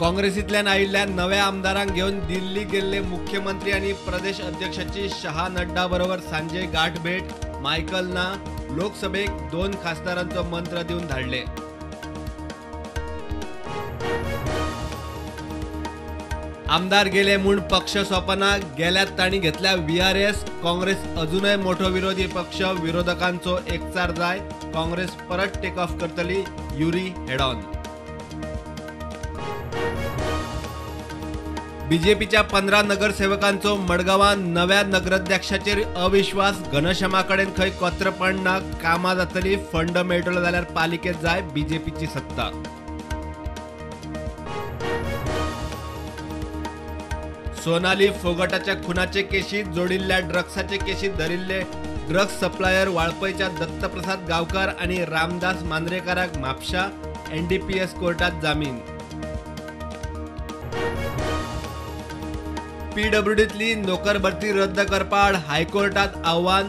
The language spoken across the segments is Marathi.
काँग्रेसीतल्यान आयिल्ल्या नव्या आमदारांक घेऊन दिल्ली गेल्ले मुख्यमंत्री आणि प्रदेश अध्यक्षाची शहा नड्डा बरोबर सांजे गाठ भेट. मायकलना लोकसभेक 2 खासदारांचो मंत्र दिवन धाडले. आमदार गेले म्हूण पक्ष सोंपना. गेल्यात तांणी घेतल्या VRS. काँग्रेस अजूनय मोठो विरोधी पक्ष. विरोधकांचो एकचार जाय. काँग्रेस परत टेक ऑफ करतली. Yuri head on. बीजेपीच्या 15 नगरसेवकांचो मडगावान नव्या नगराध्यक्षाचेर अविश्वास. घनश्यामाकडेन खंय कोत्रपण ना. कामां जातली. फंड मेळटलो जाल्यार पालिकेत जाय बीजेपीची सत्ता. सोनाली फोगटाच्या खुनाचे केशीत जोडिल्ल्या ड्रग्साचे केशीत धरिल्ले ड्रग्स सप्लायर वाळपयच्या दत्तप्रसाद गावकार आणि रामदास मांद्रेकाराक म्हापशा NDPS कोर्टात जामीन. PWDतली नोकर भरती रद्द करपाड हायकोर्टात आव्हान.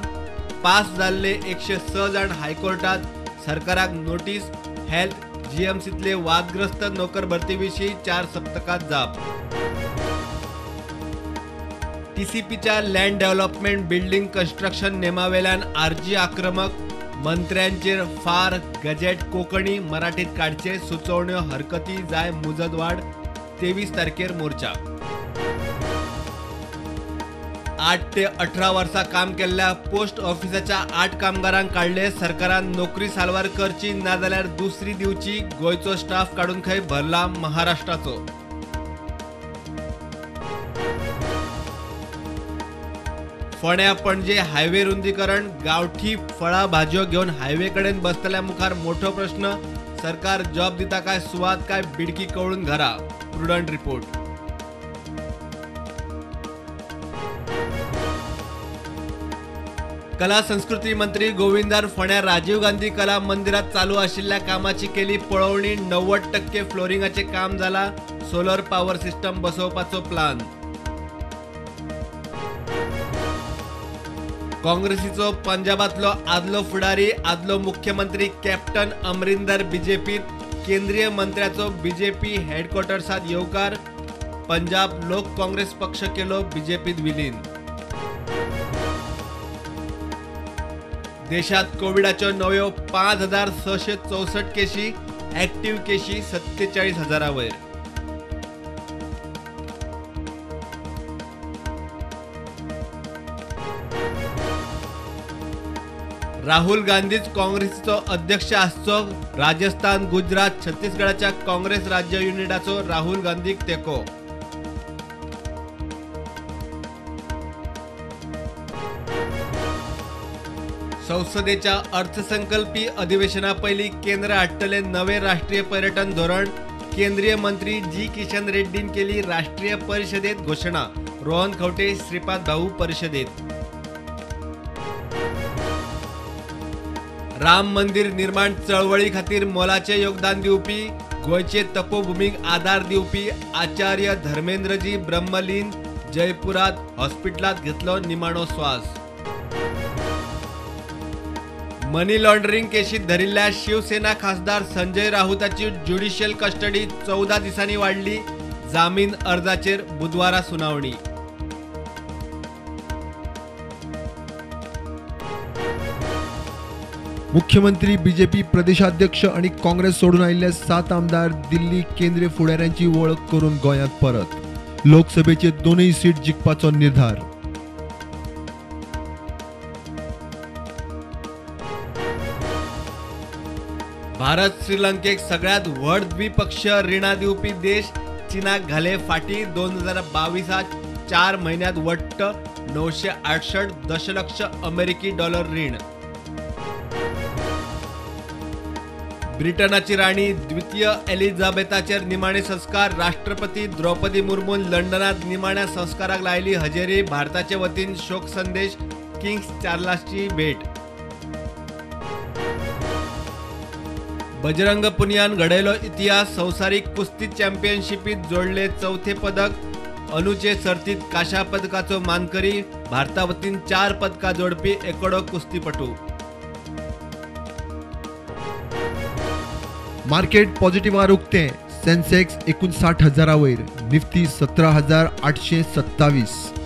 पास जाल्ले 106 जाण हायकोर्टात. सरकाराक नोटीस. हेल्थ GMCतले वादग्रस्त नोकर भरती विशीं 4 सप्तकात जाप. TCPच्या लँड डेव्हलपमेंट बिल्डिंग कन्स्ट्रक्शन नेमावेल्यान आरजी आक्रमक. मंत्र्यांचेर फार गजेट कोंकणी मराठीत काडचे. सुचोवण्यो हरकती जाय मुजतवाड. 23 तारखेर मोर्चा. 8 ते 18 वर्सां काम केल्ल्या पोस्ट ऑफिसाच्या 8 कामगारांक काढले. सरकारान नोकरी सालवार करची नाजाल्यार दुसरी दिवची. गोंयचो स्टाफ काडून खंय भरला महाराष्ट्राचो. फोंड्या पणजे हायवे रुंदीकरण. गावठी फळां भाजयो घेवन हायवे कडेन बसतल्या मुखार मोठो प्रश्न. सरकार जॉब दिता काय सुवात काय बिडकी कवळून घरा. Prudent report. कला संस्कृती मंत्री गोविंदान फोंड्या राजीव गांधी कला मंदिरात चालू आशिल्ल्या कामाची केली पळोवणी. 90% फ्लोरिंगाचे काम जाला. सोलर पॉवर सिस्टम बसोवपाचो प्लान. काँग्रेसीचो पंजाबातलो आदलो फुडारी आदलो मुख्यमंत्री कॅप्टन अमरिंदर बीजेपीत. केंद्रीय मंत्र्याचो बीजेपी हेडक्वार्टर्सात येवकार. पंजाब लोक काँग्रेस पक्ष केलो बीजेपीत विलीन. देशात कोविडाच्यो नव्यो 5,664 केशी. ॲक्टिव्ह केशी 47,000 वयर. राहुल गांधीच काँग्रेसीचो अध्यक्ष आसचो. राजस्थान गुजरात छत्तीसगडाच्या काँग्रेस राज्य युनिटाचो राहुल गांधीक तेको. संसदेच्या अर्थसंकल्पीय अधिवेशना पयलीं केंद्र हाडटले नवे राष्ट्रीय पर्यटन धोरण. केंद्रीय मंत्री G किशन रेड्डीन केली राष्ट्रीय परिषदेत घोषणा. रोहन खंवटे श्रीपाद भाऊ परिषदेत. राम मंदिर निर्माण चळवळी खातीर मोलाचे योगदान दिवपी. गोंयचे तपोभूमीक आदार दिवपी आचार्य धर्मेंद्रजी ब्रह्मलीन. जयपुरात हॉस्पिटलात घेतलो निमाणो श्वास. मनी लॉन्ड्रिंग केशीत धरिल्ल्या शिवसेना खासदार संजय राऊताची ज्युडिशियल कस्टडी 14 दिसांनी वाडली. जामीन अर्जाचेर बुधवारा सुनावणी. मुख्यमंत्री बीजेपी प्रदेशाध्यक्ष आणि काँग्रेस सोडून आयिल्ले 7 आमदार दिल्ली केंद्रीय फुडाऱ्यांची वळख करून गोंयांत परत. लोकसभेचे 2 सीट जिखपाचो निर्धार. भारत श्रीलंकेक सगळ्यात व्हड द्विपक्षीय रिणां दिवपी देश. चीनाक घाले फाटी. 2022 4 महिन्यात वट्ट 968 दशलक्ष अमेरिकी डॉलर रीण. ब्रिटनाची राणी द्वितीय एलिझाबेथाचेर निमाणे संस्कार. राष्ट्रपती द्रौपदी मुर्मून लंडनात निमाण्या संस्काराक लायली हजेरी. भारताचे वतीन शोक संदेश. किंग्स चार्ल्सची भेट. बजरंग पुनियान घडयलो इतिहास. संवसारीक कुस्ती चॅम्पियनशिपीत जोडले 4थे पदक. अनुचे सर्तीत काशा पदकाचो मानकरी. भारता वतीन 4 पदकां जोडपी एकोडो कुस्तीपटू. मार्केट पॉझिटिव्हार उक्तें. सेन्सेक्स 59,000 वयर, निफ्टी 17,827.